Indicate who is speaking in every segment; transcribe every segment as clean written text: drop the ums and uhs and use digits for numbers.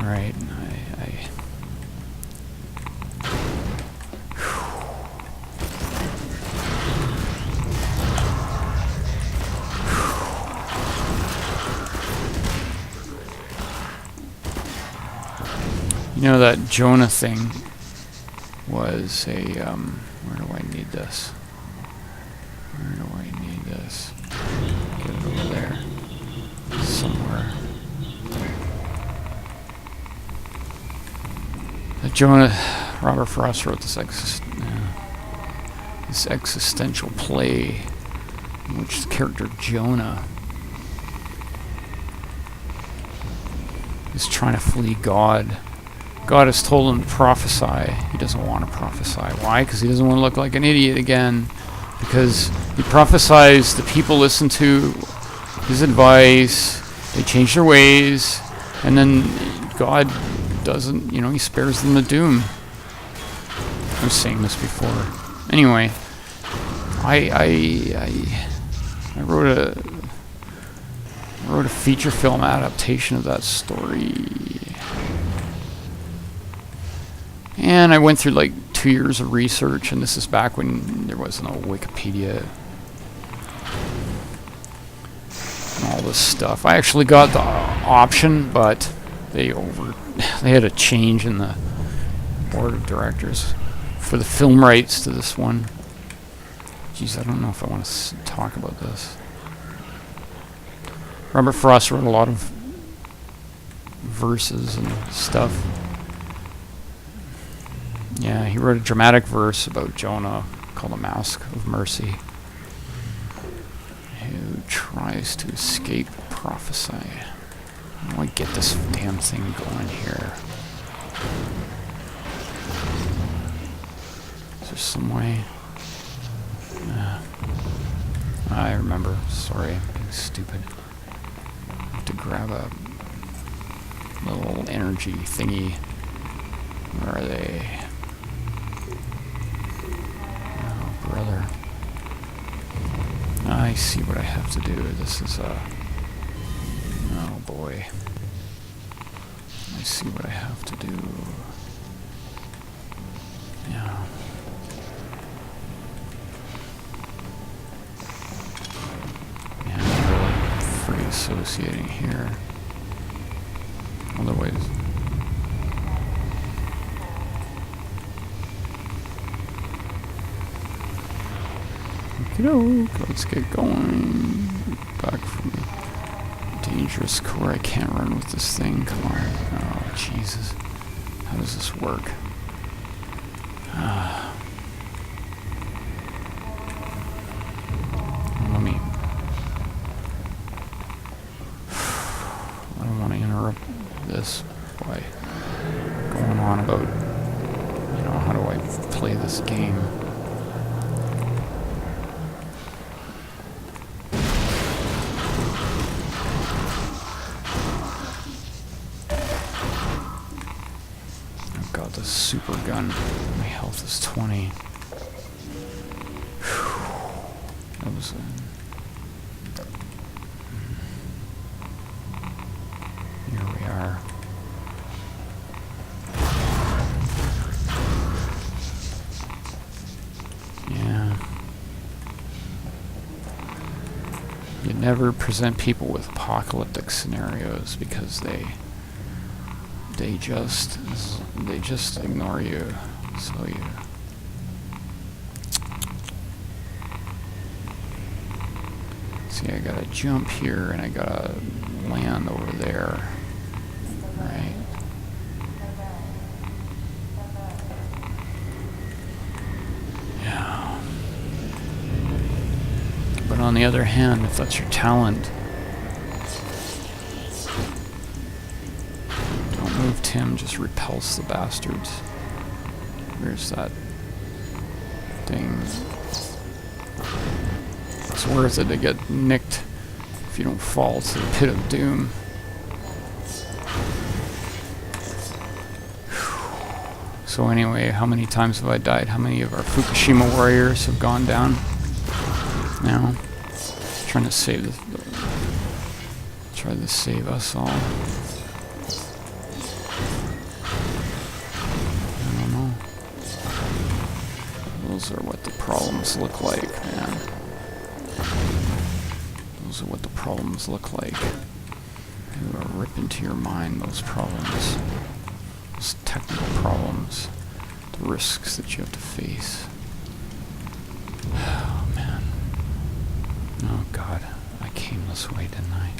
Speaker 1: Alright, you know, that Jonah thing was a, where do I need this? Where do I need this? Get it over there. Somewhere. Jonah, Robert Frost wrote this existential play in which the character Jonah is trying to flee God. God has told him to prophesy. He doesn't want to prophesy. Why? Because he doesn't want to look like an idiot again. Because he prophesies, the people listen to his advice, they change their ways, and then God doesn't, you know, he spares them the doom. I was saying this before. Anyway, I wrote a feature film adaptation of that story. And I went through like 2 years of research, and this is back when there was no Wikipedia and all this stuff. I actually got the option, but they had a change in the board of directors for the film rights to this one. Jeez, I don't know if I want to talk about this. Robert Frost wrote a lot of verses and stuff. Yeah, he wrote a dramatic verse about Jonah called The Mask of Mercy, who tries to escape prophecy. How do I get this damn thing going here? Is there some way? I remember. Sorry, I'm being stupid. I have to grab a little energy thingy. Where are they? Oh, brother. I see what I have to do. This is oh boy. I see what I have to do. Yeah. Yeah, I'm really free associating here. Otherwise. Let's get going. Back from the dangerous core. I can't run with this thing. Come on. Oh, Jesus. How does this work? Let me... I don't want to interrupt this by going on about, you know, how do I play this game. Super gun. My health is 20. That was here we are. Yeah. You never present people with apocalyptic scenarios because they just ignore you. So you see, I gotta jump here and I gotta land over there, right? Yeah. But on the other hand, if that's your talent, move Tim, just repulse the bastards. Where's that thing? It's worth it to get nicked if you don't fall to the pit of doom. So anyway, how many times have I died? How many of our Fukushima warriors have gone down now? Trying to save this, try to save us all. Those are what the problems look like, man. Those are what the problems look like. They will rip into your mind, those problems. Those technical problems. The risks that you have to face. Oh, man. Oh, God. I came this way, didn't I?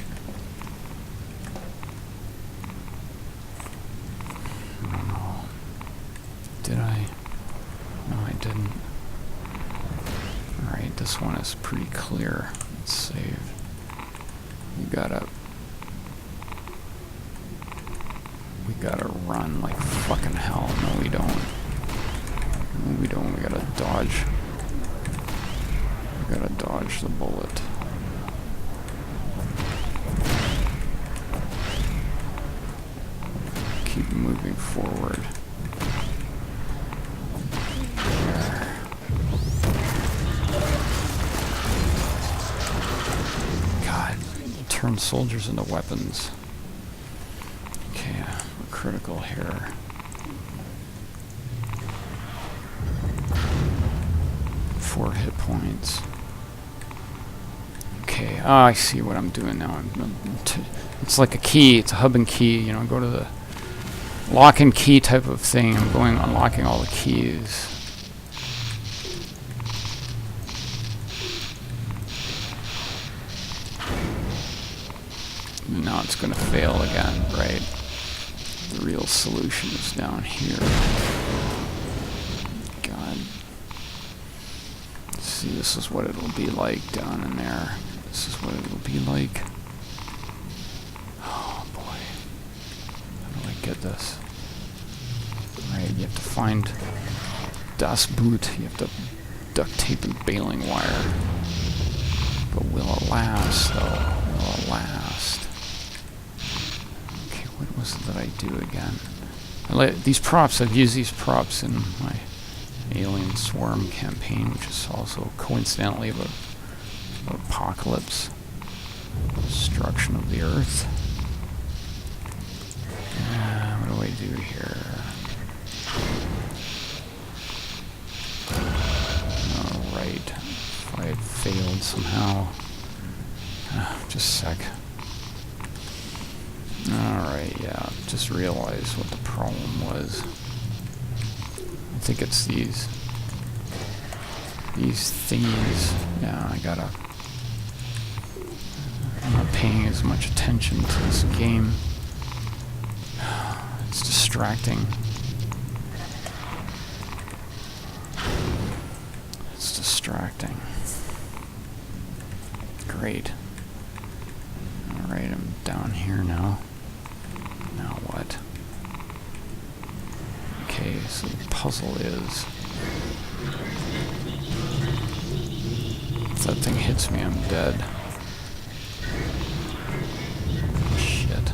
Speaker 1: I don't know. Did I? No, I didn't. Alright, this one is pretty clear. Let's save. We gotta run like fucking hell. No, we don't. No, we don't. We gotta dodge. We gotta dodge the bullet. Keep moving forward. God, turn soldiers into weapons. Okay, we're critical here. Four hit points. Okay, I see what I'm doing now. It's like a key. It's a hub and key. You know, go to the lock and key type of thing. I'm going unlocking all the keys. Now it's going to fail again, right? The real solution is down here. God. See, this is what it'll be like down in there. This is what it'll be like. Oh boy. How do I get this? Right, you have to find Das Boot. You have to duct tape and baling wire. But will it last, though? Will it last? Okay, what was it that I do again? These props, I've used these props in my Alien Swarm campaign, which is also coincidentally about apocalypse, destruction of the Earth. What do I do here? Alright, if I had failed somehow. Just a sec. Alright, yeah, just realized what the problem was. I think it's these thingies. Yeah, I'm not paying as much attention to this game. It's distracting. It's distracting. Great. Alright, I'm down here now. Now what? Okay, so the puzzle is... if that thing hits me, I'm dead. Shit.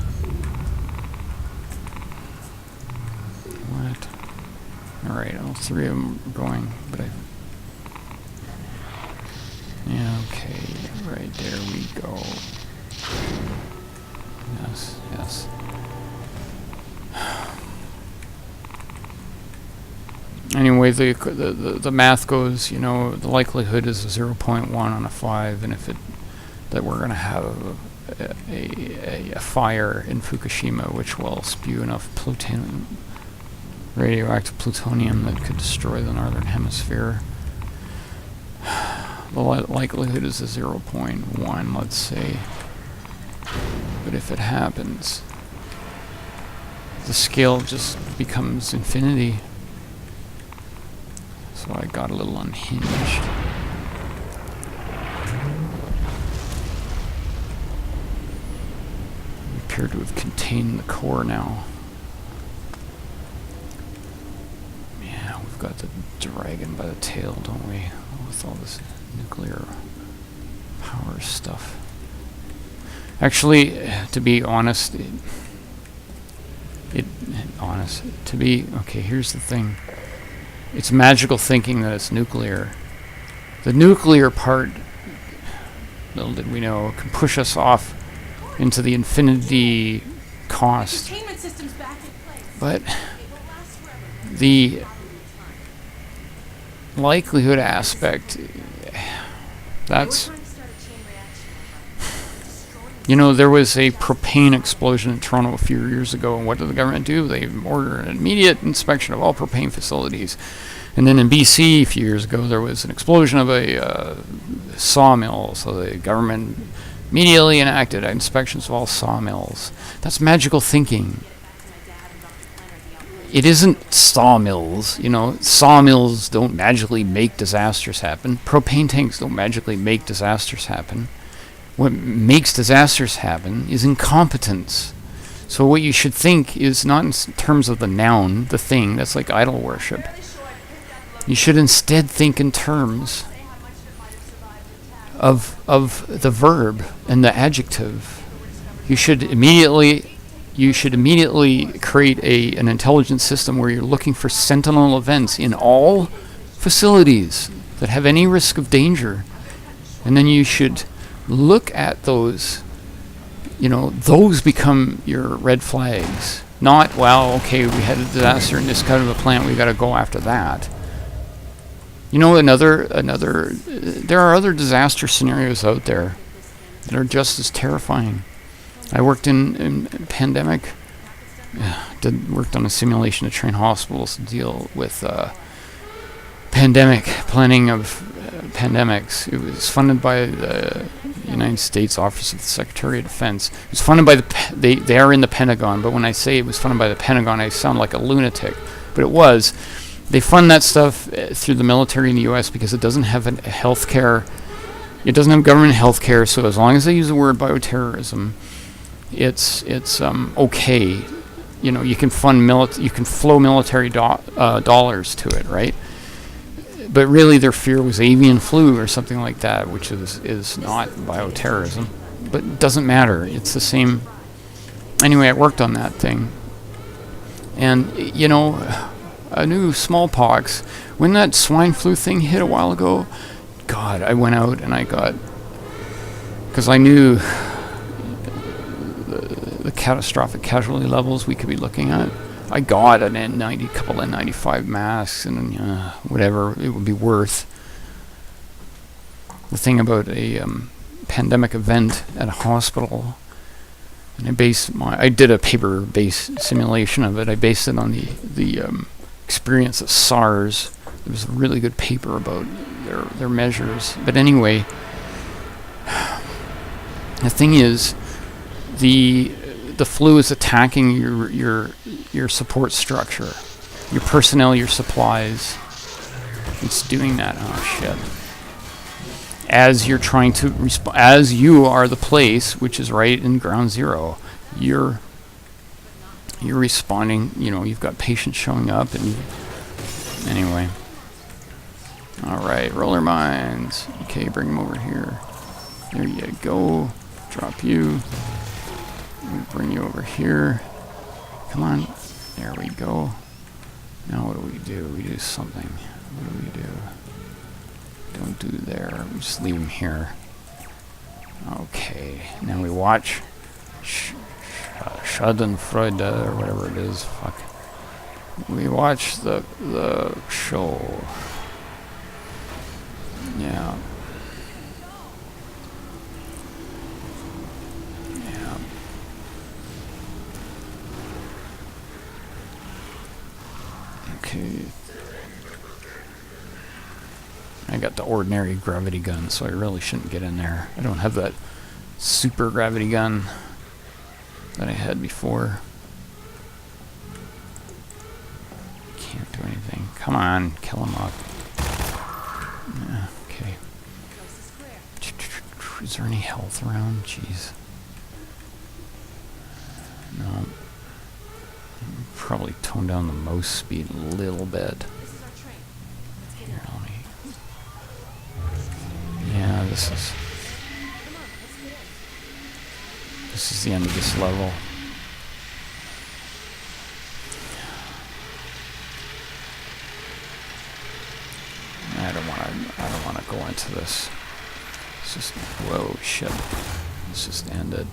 Speaker 1: What? Alright, all three of them are going, but I... yeah, okay, right there we go. Yes, yes. Anyway, the math goes, you know, the likelihood is 0.1 on a 5, and if that we're going to have a fire in Fukushima, which will spew enough radioactive plutonium that could destroy the northern hemisphere. The likelihood is a 0.1, let's say. But if it happens, the scale just becomes infinity. So I got a little unhinged. We appear to have contained the core now. Yeah, we've got the dragon by the tail, don't we? With all this nuclear power stuff. Actually, to be honest, okay, here's the thing. It's magical thinking that it's nuclear. The nuclear part, little did we know, can push us off into the infinity cost. But the likelihood aspect, that's, you know, there was a propane explosion in Toronto a few years ago, and what did the government do? They ordered an immediate inspection of all propane facilities. And then in BC a few years ago, there was an explosion of a sawmill, so the government immediately enacted inspections of all sawmills. That's magical thinking. It isn't sawmills, you know. Sawmills don't magically make disasters happen. Propane tanks don't magically make disasters happen. What makes disasters happen is incompetence. So what you should think is not in terms of the noun, the thing. That's like idol worship. You should instead think in terms of the verb and the adjective. You should immediately create an intelligence system where you're looking for sentinel events in all facilities that have any risk of danger, and then you should look at those. You know, those become your red flags. Not, well, okay, we had a disaster in this kind of a plant, we got to go after that. You know, there are other disaster scenarios out there that are just as terrifying. I worked in pandemic, worked on a simulation to train hospitals to deal with pandemic planning of pandemics. It was funded by the United States Office of the Secretary of Defense. It was funded by they are in the Pentagon, but when I say it was funded by the Pentagon, I sound like a lunatic. But it was. They fund that stuff through the military in the U.S. because it doesn't have a health care. It doesn't have government health care, so as long as they use the word bioterrorism, it's okay. You know, you can fund you can flow military dollars to it, right? But really, their fear was avian flu or something like that, which is not bioterrorism. But it doesn't matter. It's the same. Anyway, I worked on that thing, and you know, I knew smallpox when that swine flu thing hit a while ago. God, I went out and I got, because I knew the catastrophic casualty levels we could be looking at. I got an N90, couple N95 masks, and whatever it would be worth. The thing about a pandemic event at a hospital, and I did a paper-based simulation of it. I based it on the experience of SARS. There was a really good paper about their measures. But anyway, the thing is, the flu is attacking your support structure, your personnel, your supplies. It's doing that. Oh shit! As you're trying to as you are the place which is right in ground zero, you're responding. You know, you've got patients showing up, and anyway. All right, roller mines. Okay, bring them over here. There you go. Drop you. Bring you over here. Come on. There we go. Now what do? We do something. What do? Don't do there. We just leave him here. Okay. Now we watch Schadenfreude or whatever it is. Fuck. We watch the show. Yeah. Okay. I got the ordinary gravity gun, so I really shouldn't get in there. I don't have that super gravity gun that I had before. Can't do anything. Come on, kill him off. Yeah, okay. Is there any health around? Jeez. No. Probably tone down the mouse speed a little bit. Here, let me. Yeah, this is the end of this level. I don't want to go into this. It's just, whoa, shit. It's just ended.